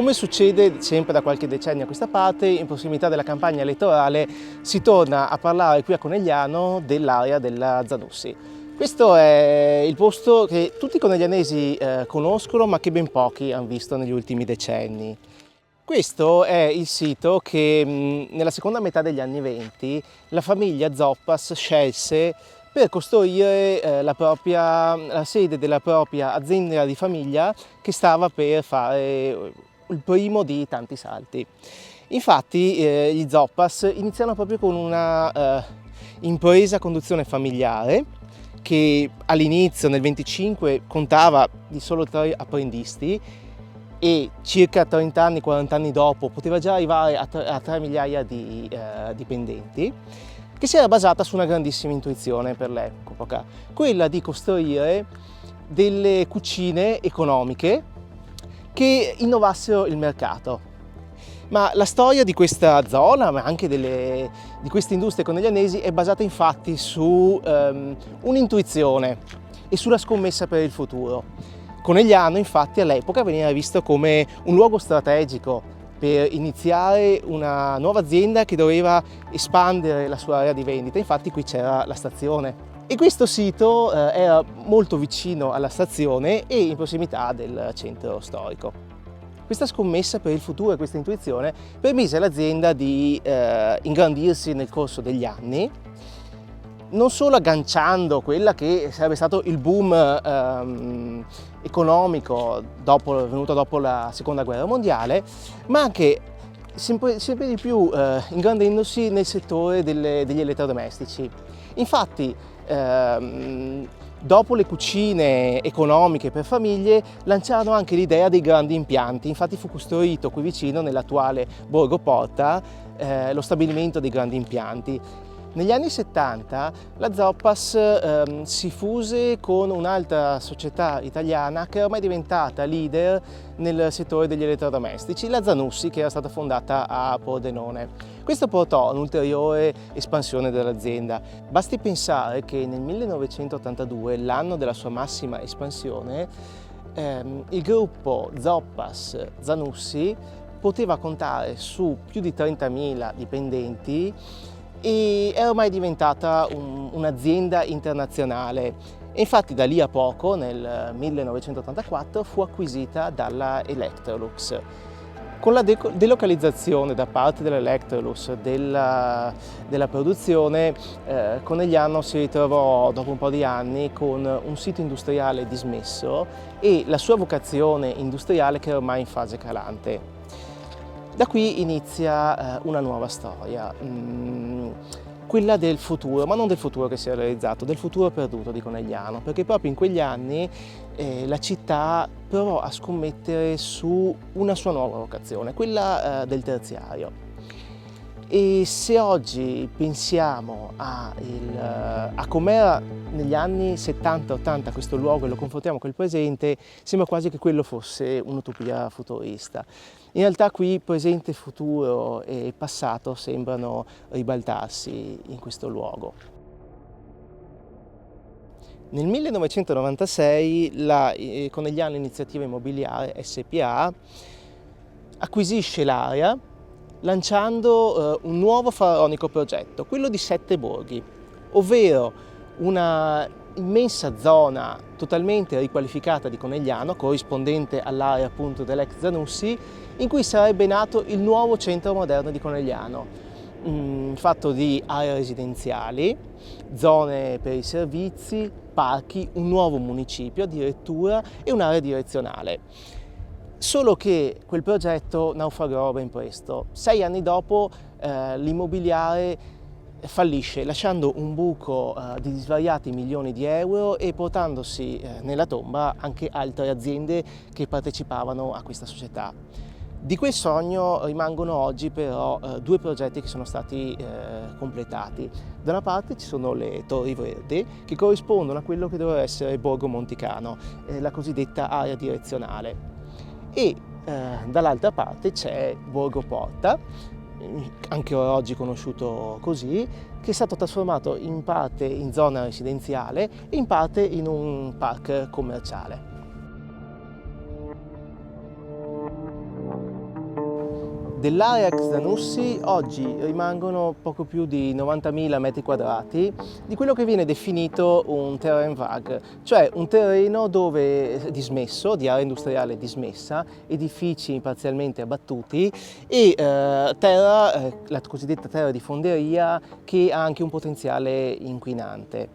Come succede sempre da qualche decennio a questa parte, in prossimità della campagna elettorale si torna a parlare qui a Conegliano dell'area della Zanussi. Questo è il posto che tutti i coneglianesi conoscono, ma che ben pochi hanno visto negli ultimi decenni. Questo è il sito che nella seconda metà degli anni *20 la famiglia Zoppas scelse per costruire la sede della propria azienda di famiglia che stava per fare il primo di tanti salti. Infatti gli Zoppas iniziano proprio con una impresa a conduzione familiare che all'inizio, nel 25, contava di solo 3 apprendisti e circa 30 anni, 40 anni dopo poteva già arrivare a 3 migliaia di dipendenti, che si era basata su una grandissima intuizione per l'epoca, quella di costruire delle cucine economiche che innovassero il mercato. Ma la storia di questa zona, ma anche di queste industrie coneglianesi, è basata infatti su un'intuizione e sulla scommessa per il futuro. Conegliano infatti all'epoca veniva visto come un luogo strategico per iniziare una nuova azienda che doveva espandere la sua area di vendita. Infatti qui c'era la stazione e questo sito era molto vicino alla stazione e in prossimità del centro storico. Questa scommessa per il futuro e questa intuizione permise all'azienda di ingrandirsi nel corso degli anni, non solo agganciando quella che sarebbe stato il boom economico venuto dopo la seconda guerra mondiale, ma anche sempre di più ingrandendosi nel settore degli elettrodomestici. Infatti dopo le cucine economiche per famiglie lanciarono anche l'idea dei grandi impianti. Infatti fu costruito qui vicino, nell'attuale Borgo Porta, lo stabilimento dei grandi impianti. Negli anni 70 la Zoppas si fuse con un'altra società italiana che è ormai diventata leader nel settore degli elettrodomestici, la Zanussi, che era stata fondata a Pordenone. Questo portò a un'ulteriore espansione dell'azienda. Basti pensare che nel 1982, l'anno della sua massima espansione, il gruppo Zoppas Zanussi poteva contare su più di 30.000 dipendenti e è ormai diventata un'azienda internazionale. E infatti da lì a poco, nel 1984, fu acquisita dalla Electrolux. Con la delocalizzazione da parte dell'Electrolux della produzione, Conegliano si ritrovò dopo un po' di anni con un sito industriale dismesso e la sua vocazione industriale che era ormai in fase calante. Da qui inizia una nuova storia, quella del futuro, ma non del futuro che si è realizzato, del futuro perduto di Conegliano, perché proprio in quegli anni la città provò a scommettere su una sua nuova vocazione, quella del terziario. E se oggi pensiamo a com'era negli anni 70-80 questo luogo e lo confrontiamo col presente, sembra quasi che quello fosse un'utopia futurista. In realtà qui presente, futuro e passato sembrano ribaltarsi in questo luogo. Nel 1996 la Conegliano Iniziativa Immobiliare SpA acquisisce l'area lanciando un nuovo faraonico progetto, quello di 7 borghi, ovvero una immensa zona totalmente riqualificata di Conegliano, corrispondente all'area appunto dell'ex Zanussi, in cui sarebbe nato il nuovo centro moderno di Conegliano, fatto di aree residenziali, zone per i servizi, parchi, un nuovo municipio addirittura e un'area direzionale. Solo che quel progetto naufragò ben presto. 6 anni dopo l'immobiliare fallisce, lasciando un buco di svariati milioni di euro e portandosi nella tomba anche altre aziende che partecipavano a questa società. Di quel sogno rimangono oggi però 2 progetti che sono stati completati. Da una parte ci sono le Torri Verdi, che corrispondono a quello che doveva essere Borgo Monticano, la cosiddetta area direzionale. E dall'altra parte c'è Borgo Porta, anche oggi conosciuto così, che è stato trasformato in parte in zona residenziale e in parte in un park commerciale. Dell'area ex Zanussi oggi rimangono poco più di 90.000 metri quadrati di quello che viene definito un terrain vague, cioè un terreno dove dismesso, di area industriale dismessa, edifici parzialmente abbattuti e terra, la cosiddetta terra di fonderia, che ha anche un potenziale inquinante.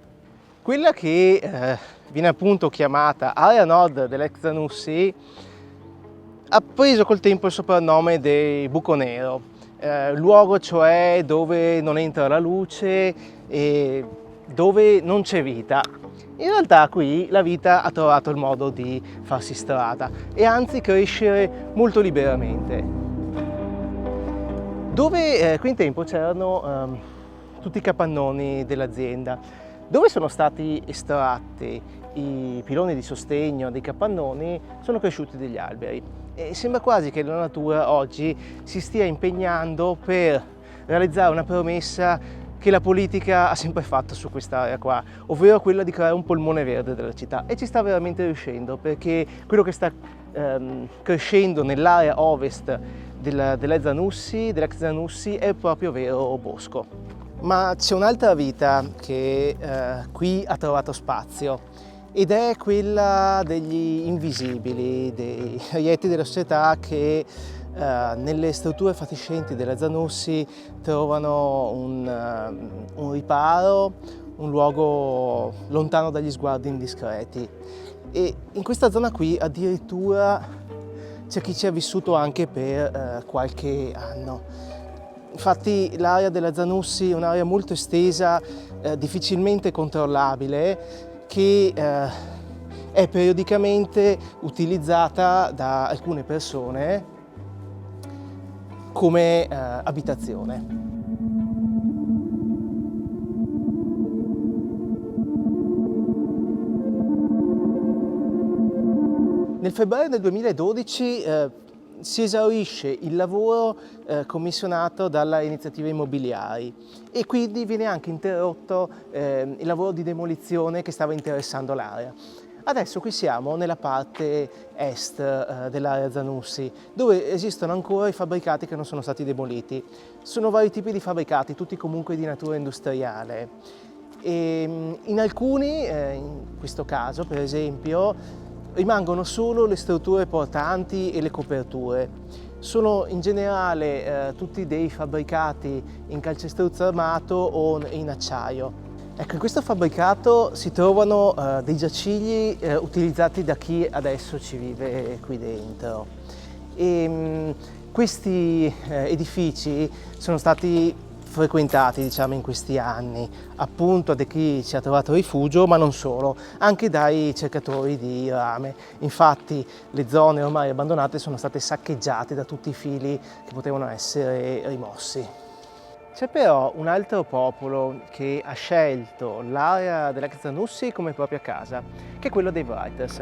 Quella che viene appunto chiamata area nord dell'ex Zanussi ha preso col tempo il soprannome di buco nero, luogo cioè dove non entra la luce e dove non c'è vita. In realtà qui la vita ha trovato il modo di farsi strada e anzi crescere molto liberamente. Dove qui in tempo c'erano tutti i capannoni dell'azienda, dove sono stati estratti i piloni di sostegno dei capannoni sono cresciuti degli alberi. E sembra quasi che la natura oggi si stia impegnando per realizzare una promessa che la politica ha sempre fatto su quest'area qua, ovvero quella di creare un polmone verde della città, e ci sta veramente riuscendo, perché quello che sta crescendo nell'area ovest dell'ex Zanussi è proprio vero bosco. Ma c'è un'altra vita che qui ha trovato spazio, ed è quella degli invisibili, dei reietti della società che nelle strutture fatiscenti della Zanussi trovano un riparo, un luogo lontano dagli sguardi indiscreti. E in questa zona qui addirittura c'è chi ci ha vissuto anche per qualche anno. Infatti l'area della Zanussi è un'area molto estesa, difficilmente controllabile, che è periodicamente utilizzata da alcune persone come abitazione. Nel febbraio del 2012 si esaurisce il lavoro commissionato dalla Iniziativa Immobiliari e quindi viene anche interrotto il lavoro di demolizione che stava interessando l'area. Adesso qui siamo nella parte est dell'area Zanussi, dove esistono ancora i fabbricati che non sono stati demoliti. Sono vari tipi di fabbricati, tutti comunque di natura industriale. E in alcuni, in questo caso per esempio, rimangono solo le strutture portanti e le coperture. Sono in generale tutti dei fabbricati in calcestruzzo armato o in acciaio. Ecco, in questo fabbricato si trovano dei giacigli utilizzati da chi adesso ci vive qui dentro. E, questi edifici sono stati frequentati, diciamo, in questi anni, appunto da chi ci ha trovato rifugio, ma non solo, anche dai cercatori di rame. Infatti le zone ormai abbandonate sono state saccheggiate da tutti i fili che potevano essere rimossi. C'è però un altro popolo che ha scelto l'area dell'ex Zanussi come propria casa, che è quello dei Writers.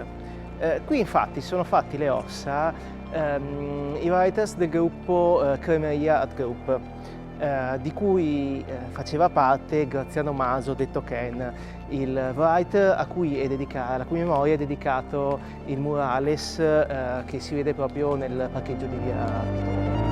Qui infatti sono fatti le ossa i Writers del gruppo Cremeria Art Group, di cui faceva parte Graziano Maso, detto Ken, il writer la cui memoria è dedicato il murales che si vede proprio nel parcheggio di via Pittore.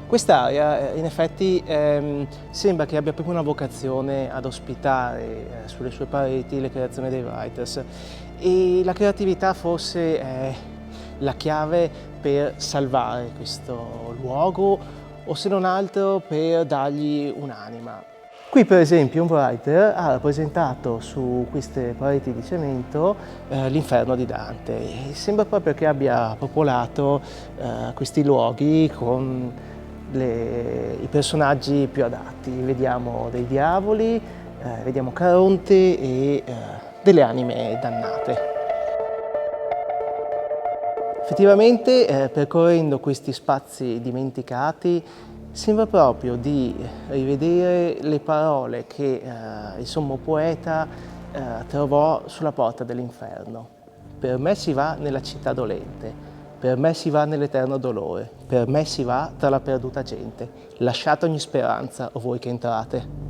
Quest'area in effetti sembra che abbia proprio una vocazione ad ospitare sulle sue pareti le creazioni dei Writers, e la creatività forse è la chiave per salvare questo luogo, o se non altro per dargli un'anima. Qui per esempio un writer ha rappresentato su queste pareti di cemento l'inferno di Dante, e sembra proprio che abbia popolato questi luoghi con i personaggi più adatti. Vediamo dei diavoli, vediamo Caronte e delle anime dannate. Effettivamente, percorrendo questi spazi dimenticati, sembra proprio di rivedere le parole che il sommo poeta trovò sulla porta dell'inferno. Per me si va nella città dolente, per me si va nell'eterno dolore, per me si va tra la perduta gente. Lasciate ogni speranza, o voi che entrate.